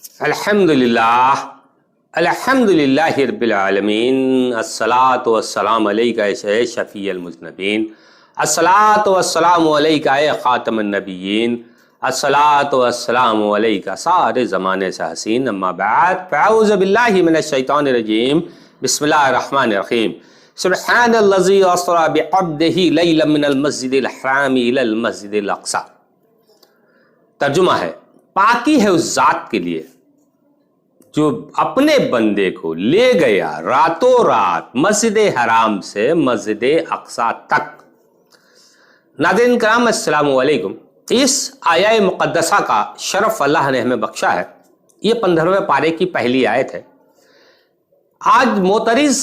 अल्हम्दुलिल्लाह अल्हम्दुलिल्लाहि रब्बिल आलमीन अस्सलातु वस्सलामु अलैका या शफ़ीअल मुज़नबीन अस्सलातु वस्सलामु अलैका या ख़ातमन नबिय्यीन अस्सलातु वस्सलामु अलैका सारे ज़माने से हसीन अम्मा बाद फ़अऊज़ु बिल्लाहि मिनश शैतानिर रजीम बिस्मिल्लाहिर रहमानिर रहीम सुब्हानल्लज़ी अस्रा बिअब्दिही लैलन मिनल मस्जिदिल हराम इलल मस्जिदिल अक़सा। तर्जुमा है, पाकी है उस ज़ात के लिए जो अपने बंदे को ले गया रातों रात मस्जिद हराम से मस्जिद अक़सा तक। नाज़रीन किराम अस्सलामु अलैकुम। इस आया मुक़द्दसा का शरफ अल्लाह ने हमें बख्शा है। ये 15वें पारे की पहली आयत है। आज मोतरिज़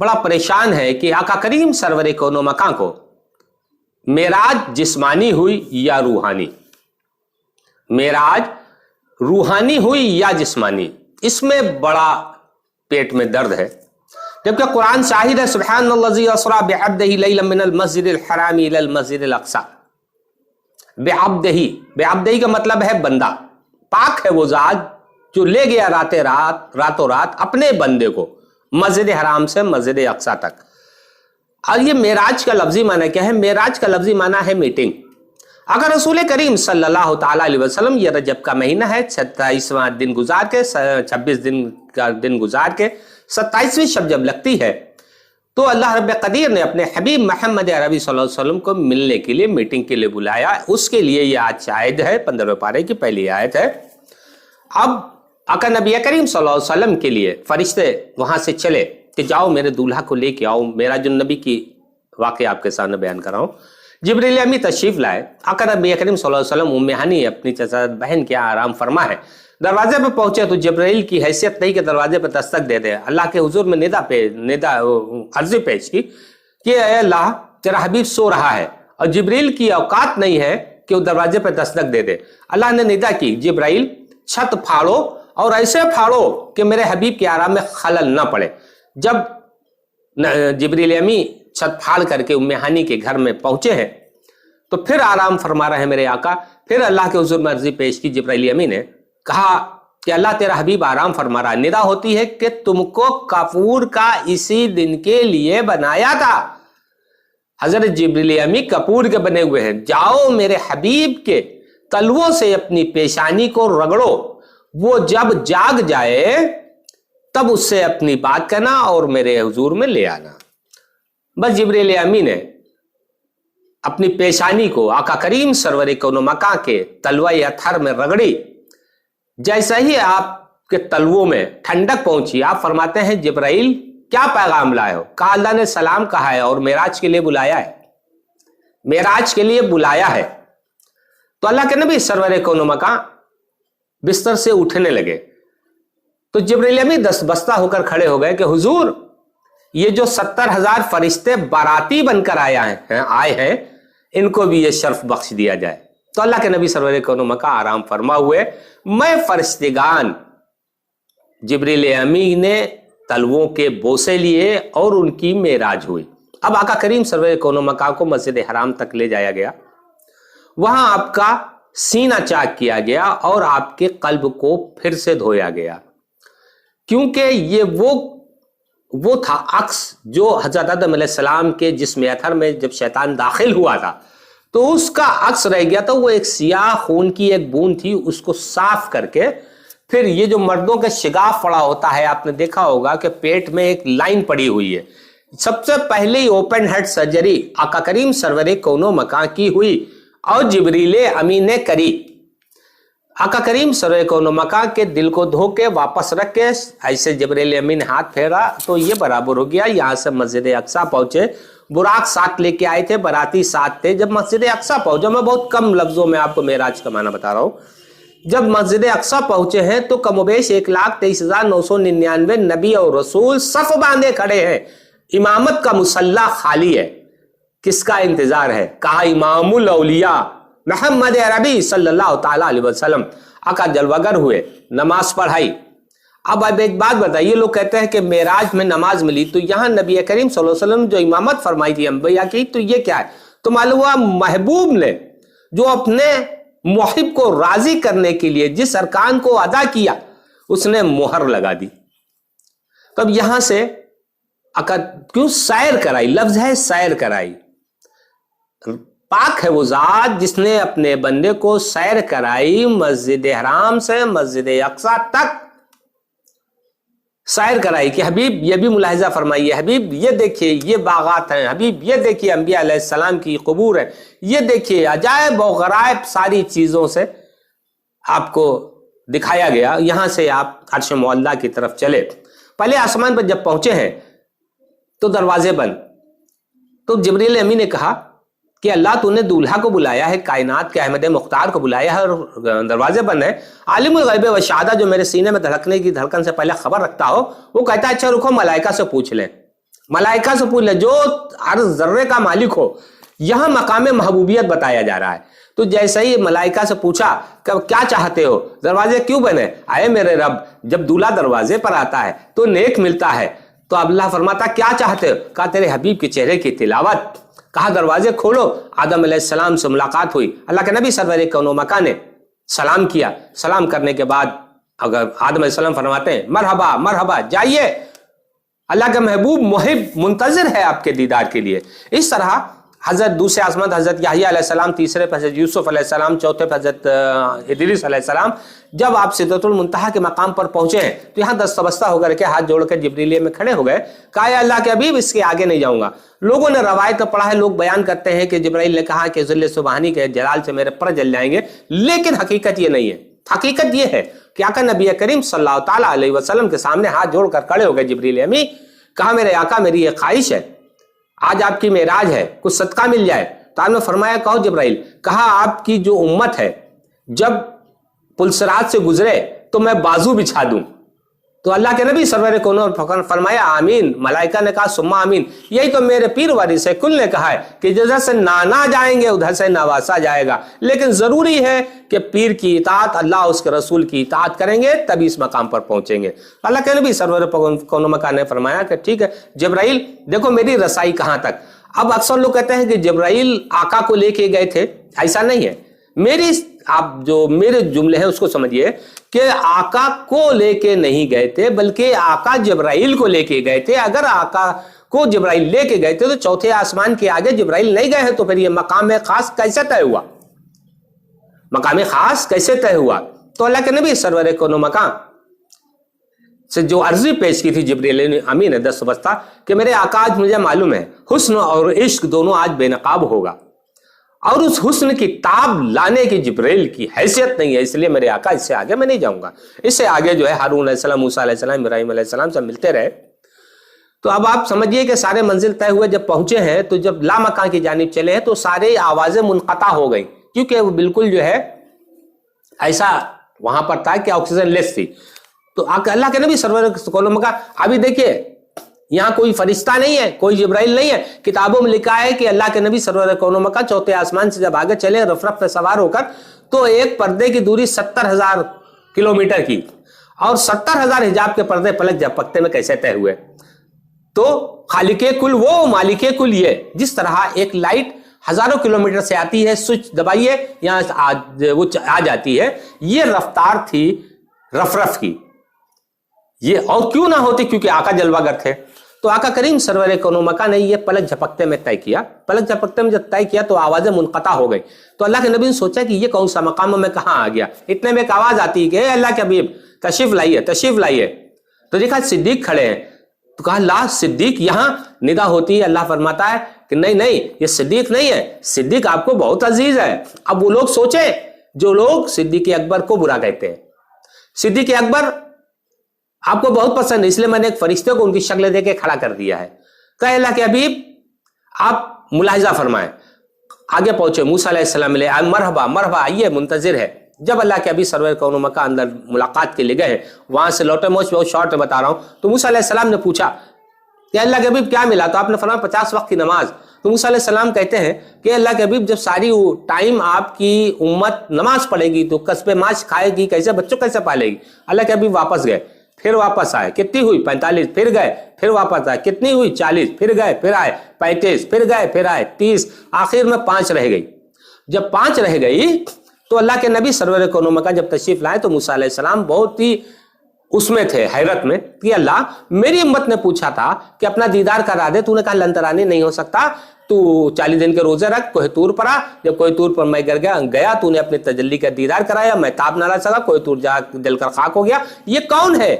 बड़ा परेशान है कि आका करीम सरवर कौनो मकां को मेराज जिस्मानी हुई या रूहानी, मेराज रूहानी हुई या जिस्मानी, इसमें बड़ा पेट में दर्द है। जबकि कुरान शाहिद है, सुब्हानल्लज़ी अस्रा बिअब्दिही लैलन मिनल मस्जिदिल हराम इलल मस्जिदिल अक़सा। बेअब्दिही का मतलब है बंदा। पाक है वो ज़ात जो ले गया रातों रात अपने बंदे को मस्जिद हराम से मस्जिद अक़सा तक। और ये मेराज का लफ्जी माना क्या है? मेराज का लफ्जी माना है मीटिंग। अगर रसूल करीम सल्लल्लाहु ताला अलैहि वसल्लम ये रजब का महीना है, 27वां दिन गुजार के 26 दिन का दिन गुजार के 27वीं शब जब लगती है तो अल्लाह रब्बे कदीर ने अपने हबीब मोहम्मद अरबी सल्लल्लाहु अलैहि वसल्लम को मिलने के लिए, मीटिंग के लिए बुलाया। उसके लिए ये आज आयत है, 15वें पारे की पहली आयत है। अब आका नबी करीम सल्लल्लाहु अलैहि वसल्लम के लिए फरिश्ते वहां से चले कि जाओ मेरे दूल्हा को लेके आओ। मेरा जो नबी की वाक़या आपके सामने बयान कर रहा हूँ। जिब्रील अमी तशरीफ लाए। आका नबी करीम सल्लल्लाहु अलैहि वसल्लम उम्मे हानी अपनी चचा बहन के यहाँ आराम फरमा है। दरवाजे पे पहुंचे तो जिब्रील की हैसियत नहीं कि दरवाजे पे दस्तक दे दे। अल्लाह के हुजूर में अर्जी पेश की कि अल्लाह तेरा हबीब सो रहा है और जिब्रील की औकात नहीं है कि वो दरवाजे पे दस्तक दे दे। अल्लाह ने निदा की, जिब्राइल छत फाड़ो और ऐसे फाड़ो कि मेरे हबीब के आराम में खलल ना पड़े। जब जिब्रील अमी छत फाड़ करके उम्मे हानी के घर में पहुंचे हैं तो फिर आराम फरमा रहे हैं मेरे आका। फिर अल्लाह के हुजूर में अर्जी पेश की। जिब्राइल अमी ने कहा कि अल्लाह तेरा हबीब आराम फरमा रहा है। निदा होती है कि तुमको कपूर का इसी दिन के लिए बनाया था। हजरत जिब्रील अमी कपूर के बने हुए हैं। जाओ मेरे हबीब के तलवों से अपनी पेशानी को रगड़ो, वो जब जाग जाए तब उससे अपनी बात करना और मेरे हुजूर में ले आना। बस जिब्रील अमी ने अपनी पेशानी को आका करीम सरवर कौनो मकां के तलवा अथर में रगड़ी। जैसा ही आपके तलवों में ठंडक पहुंची, आप फरमाते हैं जिब्राइल क्या पैगाम लाए हो? कहा अल्लाह ने सलाम कहा है और मेराज के लिए बुलाया है, मेराज के लिए बुलाया है। तो अल्लाह के नबी सरवर कौनो मकां बिस्तर से उठने लगे तो जिब्रील अमी दस्तबस्ता होकर खड़े हो गए कि हुजूर ये जो 70,000 फरिश्ते बाराती बनकर आए हैं इनको भी ये शर्फ बख्श दिया जाए। तो अल्लाह के नबी सरवर कौनो मकां आराम फरमा हुए। मैं फरिश्तेगान जिब्रील अमी ने तलवों के बोसे लिए और उनकी मेराज हुई। अब आका करीम सरवर कौनो मकां को मस्जिद हराम तक ले जाया गया। वहां आपका सीना चाक किया गया और आपके कल्ब को फिर से धोया गया, क्योंकि ये वो था अक्स जो हजरत आदम अलैहिस्सलाम के जिस्म अथर में जब शैतान दाखिल हुआ था तो उसका अक्स रह गया। तो वो एक सियाह खून की एक बूंद थी, उसको साफ करके फिर ये जो मर्दों के शिगाफ पड़ा होता है, आपने देखा होगा कि पेट में एक लाइन पड़ी हुई है। सबसे पहले ओपन हेड सर्जरी आका करीम सरवर कौनो मकां की हुई और जिब्रील अमी ने करी। आका करीम सरवर कौनो मकां के दिल को धो के वापस रख के ऐसे जिब्रील अमी ने हाथ फेरा तो ये बराबर हो गया। यहाँ से मस्जिद अक़सा पहुंचे। बुराक साथ लेके आए थे, बाराती साथ थे। जब मस्जिद अक़सा पहुंचे, मैं बहुत कम लफ्जों में आपको मेराज का माना बता रहा हूँ। जब मस्जिद अक़सा पहुंचे हैं तो कमोबेश 1,23,999 नबी और रसूल सफ बांधे खड़े हैं। इमामत का मुसल्ला खाली है। किसका इंतजार है? कहा इमामुल औलिया मोहम्मद अरबी सल्लल्लाहु ताला अलैहि वसल्लम। आका जलवागर हुए, नमाज पढ़ाई। अब एक बात बताइए, लोग कहते हैं कि मेराज में नमाज मिली, तो यहाँ नबी करीम सल्लल्लाहु अलैहि वसल्लम जो इमामत फरमाई थी अंबिया की, तो ये क्या है? तो मालूम हुआ महबूब ने जो अपने मुहिब को राजी करने के लिए जिस अरकान को अदा किया उसने मोहर लगा दी। तो अब यहां से क्यों सैर कराई, लफ्ज है सैर कराई। पाक है वो जात जिसने अपने बंदे को सैर कराई मस्जिद हराम से मस्जिद अक्सा तक सैर कराई कि हबीब ये भी मुलाहिजा फरमाइए, हबीब ये देखिए ये बागात हैं, हबीब ये देखिए अंबिया अलैहिस्सलाम की कबूर है, ये देखिए अजायब और गरायब सारी चीजों से आपको दिखाया गया। यहां से आप अर्श मुअल्ला की तरफ चले। पहले आसमान पर जब पहुंचे हैं तो दरवाजे बंद। तो जिब्रील अमीन ने कहा कि अल्लाह तूने दूल्हा को बुलाया है, कायनात के अहमद मुख्तार को बुलाया है और दरवाजे बंद है। आलिमुल गैब व शहादत जो मेरे सीने में धड़कने की धड़कन से पहले खबर रखता हो वो कहता है अच्छा रुको मलाइका से पूछ लें, मलाइका से पूछ ले जो हर जर्रे का मालिक हो। यहां मकाम महबूबियत बताया जा रहा है। तो जैसे ही मलाइका से पूछा कि क्या चाहते हो, दरवाजे क्यों बने, आए मेरे रब जब दूल्हा दरवाजे पर आता है तो नेक मिलता है। तो अल्लाह फरमाता क्या चाहते हो, कहा तेरे हबीब के चेहरे की तिलावत। कहा दरवाजे खोलो। आदम अलैहिस्सलाम से मुलाकात हुई। अल्लाह के नबी सरवर कौनो मका ने सलाम किया। सलाम करने के बाद अगर आदम अलैहिस्सलाम फरमाते हैं मरहबा मरहबा, जाइए अल्लाह का महबूब मुहिब मुंतजिर है आपके दीदार के लिए। इस तरह हजरत दूसरे आसमान हजरत याहिया अलैहिस्सलाम, तीसरे पे हजरत यूसुफ अलैहिस्सलाम, चौथे पे हजरत इदरीस अलैहिस्सलाम जब आप सिदरतुल मुंतहा के मकाम पर पहुंचे हैं तो यहां दस्तबस्ता होकर के हाथ जोड़कर जिब्रील में खड़े हो गए। कहा अल्लाह के हबीब इसके आगे नहीं जाऊंगा। लोगों ने रवायत पढ़ा है, लोग बयान करते हैं कि जिब्राइल ने कहा कि ज़िल्ल सुबहानी के जलाल से मेरे पर जल जाएंगे, लेकिन हकीकत ये नहीं है। हकीकत ये है कि आका नबी करीम सल्लल्लाहु ताला अलैहि वसल्लम के सामने हाथ जोड़कर खड़े हो गए जिब्रील अमी। कहा मेरे आका मेरी ये ख्वाहिश है, आज आपकी मेराज है, कुछ सदका मिल जाए। तो आपने फरमाया कहो जिब्राइल। कहा आपकी जो उम्मत है जब पुलसरात से गुजरे तो मैं बाजू बिछा दूं। तो अल्लाह के नबी सरवर को फरमाया आमीन। मलाइका ने कहा सुम्मा आमीन। यही तो मेरे पीर वारिस है कुल ने कहा है कि जिधर से नाना जाएंगे उधर से नवासा जाएगा, लेकिन जरूरी है कि पीर की इताअत अल्लाह उसके रसूल की इताअत करेंगे तभी इस मकाम पर पहुंचेंगे। अल्लाह के नबी सरवर कौनो मकान ने फरमाया कि ठीक है जिब्राइल देखो मेरी रसाई कहां तक। अब अक्सर लोग कहते हैं कि जिब्राइल आका को लेके गए थे, ऐसा नहीं है। मेरी आप जो मेरे जुमले हैं उसको समझिए कि आका को लेके नहीं गए थे बल्कि आका जिब्राइल को लेके गए थे। अगर आका को जिब्राइल लेके गए थे तो चौथे आसमान के आगे जिब्राइल नहीं गए हैं तो फिर ये मकाम खास कैसे तय हुआ, मकाम खास कैसे तय हुआ। तो अल्लाह के नबी सरवर कोनो मकाम से जो अर्जी पेश की थी जिब्रील अमीन ने दस्तबस्ता कि मेरे आका आज मुझे मालूम है हुस्न और इश्क दोनों आज बेनकाब होगा और उस हुस्न की ताब लाने की जिब्रील की हैसियत नहीं है, इसलिए मेरे आका इससे आगे मैं नहीं जाऊंगा। इससे आगे जो है हारून अलैहिस्सलाम, मूसा अलैहिस्सलाम, इब्राहिम अलैहिस्सलाम से मिलते रहे। तो अब आप समझिए कि सारे मंजिल तय हुए, जब पहुंचे हैं तो जब लामकान की जानिब चले हैं तो सारे आवाजें मुनक़ता हो गई क्योंकि वो बिल्कुल जो है ऐसा वहां पर था कि ऑक्सीजन लेस थी। तो अल्लाह के नबी सरवर कौलम का अभी देखिए यहां कोई फरिश्ता नहीं है, कोई जिब्राइल नहीं है। किताबों में लिखा है कि अल्लाह के नबी सरवर कौलम का चौथे आसमान से जब आगे चले रफ पे सवार होकर तो एक पर्दे की दूरी 70,000 किलोमीटर की और 70,000 हिजाब के पर्दे पलक झपकते में कैसे तय हुए। तो खालिके कुल वो मालिके कुल ये, जिस तरह एक लाइट हजारों किलोमीटर से आती है, स्विच दबाइए यहां वो आ जाती है, ये रफ्तार थी रफ की। ये और क्यों ना होती, क्योंकि आका जलवागर थे। तो आका करीम सरवर कौनो मका ने ये पलक झपकते में तय किया। पलक झपकते में जब तय किया तो आवाजें मुनक़ता हो गई। तो अल्लाह के नबी ने सोचा कि ये कौन सा मकाम में कहां आ गया। इतने में एक आवाज आती है कि अल्लाह के हबीब तशरीफ लाइए, तशरीफ लाइए। तो देखा सिद्दीक खड़े हैं। तो कहा ला सिद्दीक, यहां निदा होती है। अल्लाह फरमाता है कि नहीं नहीं ये सिद्दीक नहीं है, सिद्दीक आपको बहुत अजीज है। अब वो लोग सोचे जो लोग सिद्दीक अकबर को बुरा कहते हैं, सिद्दीक अकबर आपको बहुत पसंद है, इसलिए मैंने एक फरिश्ते को उनकी शक्ल देके खड़ा कर दिया है। कहे अल्लाह के हबीब आप मुलाहिजा फरमाएं। आगे पहुंचे, मूसा अलैहिस्सलाम मिले, मरहबा मरहबा आइए, मुंतजिर है। जब अल्लाह के हबीब सरवर कौनो मका अंदर मुलाकात के लिए गए, वहां से लौटे, मुझ बहुत शॉर्ट में बता रहा हूं। तो मूसा अलैहिस्सलाम ने पूछा कि अल्लाह के हबीब क्या मिला। तो आपने फरमाया 50 वक्त की नमाज। तो मूसा अलैहिस्सलाम कहते हैं कि अल्लाह के हबीब जब सारी टाइम आपकी उम्मत नमाज पढ़ेगी तो कस्बे माश खाएगी कैसे, बच्चों कैसे पालेगी। अल्लाह के हबीब वापस गए, फिर वापस आए, कितनी हुई 45, फिर गए, फिर वापस आए, कितनी हुई 40, फिर गए, फिर आए 35, फिर गए, फिर आए 30, आखिर में 5 रह गई। जब 5 रह गई تو اللہ کے نبی سرور کون مکہ جب تشریف لائے تو موسیٰ علیہ السلام بہت ہی اس میں تھے، حیرت میں کہ اللہ میری امت نے پوچھا تھا کہ اپنا دیدار کرا دے، تو نے کہا لن ترانی نہیں ہو سکتا، تو 40 دن کے روزے رکھ، کوہ طور پر آ، جب کوہ طور پر میں گیا تو نے اپنے تجلی کا دیدار کرایا، میں تاب نہ رہ سکا، کوہ طور جا جل کر خاک ہو گیا۔ یہ کون ہے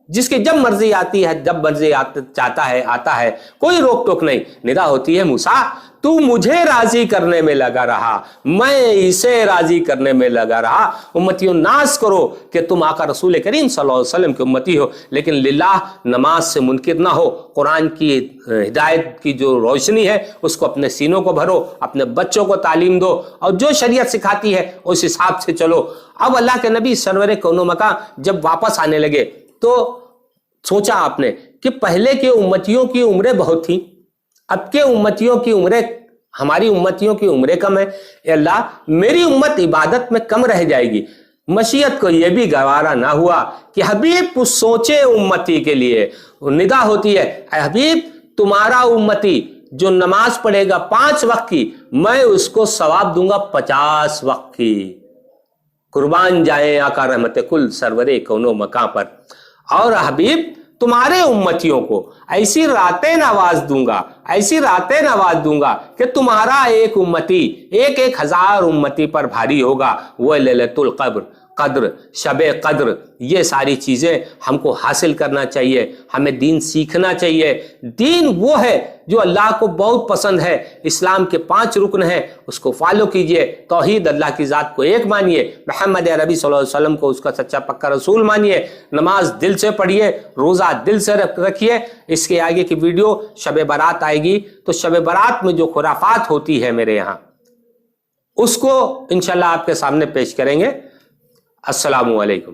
جس کی جب مرضی آتی ہے، جب مرضی چاہتا ہے آتا ہے، کوئی روک ٹوک نہیں؟ ندا ہوتی ہے موسیٰ تو مجھے راضی کرنے میں لگا رہا، میں اسے راضی کرنے میں لگا رہا۔ امتیوں ناز کرو کہ تم آقا رسول کریم صلی اللہ علیہ وسلم کی امتی ہو، لیکن للہ نماز سے منکر نہ ہو، قرآن کی ہدایت کی جو روشنی ہے اس کو اپنے سینوں کو بھرو، اپنے بچوں کو تعلیم دو، اور جو شریعت سکھاتی ہے اس حساب سے چلو۔ اب اللہ کے نبی سرور کون و مکان جب واپس آنے لگے تو سوچا آپ نے کہ پہلے کے امتیوں کی عمریں بہت تھیں، اب کے امتیوں کی عمریں، ہماری امتیوں کی عمریں کم ہے، اے اللہ میری امت عبادت میں کم رہ جائے گی۔ مشیت کو یہ بھی گوارا نہ ہوا کہ حبیب کچھ سوچے امتی کے لیے۔ ندا ہوتی ہے اے حبیب تمہارا امتی جو نماز پڑھے گا 5 وقت کی، میں اس کو ثواب دوں گا 50 وقت کی۔ قربان جائیں آقا رحمت کل سرور کون و مکان پر۔ اور حبیب تمہارے امتیوں کو ایسی راتیں نواز دوں گا، ایسی راتیں نواز دوں گا کہ تمہارا ایک امتی 1,000 امتی پر بھاری ہوگا۔ وہ لیلۃ قدر، شب قدر، یہ ساری چیزیں ہم کو حاصل کرنا چاہیے، ہمیں دین سیکھنا چاہیے۔ دین وہ ہے جو اللہ کو بہت پسند ہے، اسلام کے 5 رکن ہیں، اس کو فالو کیجئے۔ توحید، اللہ کی ذات کو ایک مانیے، محمد عربی صلی اللہ علیہ وسلم کو اس کا سچا پکا رسول مانیے، نماز دل سے پڑھیے، روزہ دل سے رکھیے۔ اس کے آگے کی ویڈیو شب برات آئے گی، تو شب برات میں جو خرافات ہوتی ہے میرے یہاں اس کو انشاءاللہ آپ کے سامنے پیش کریں گے۔ السلام علیکم۔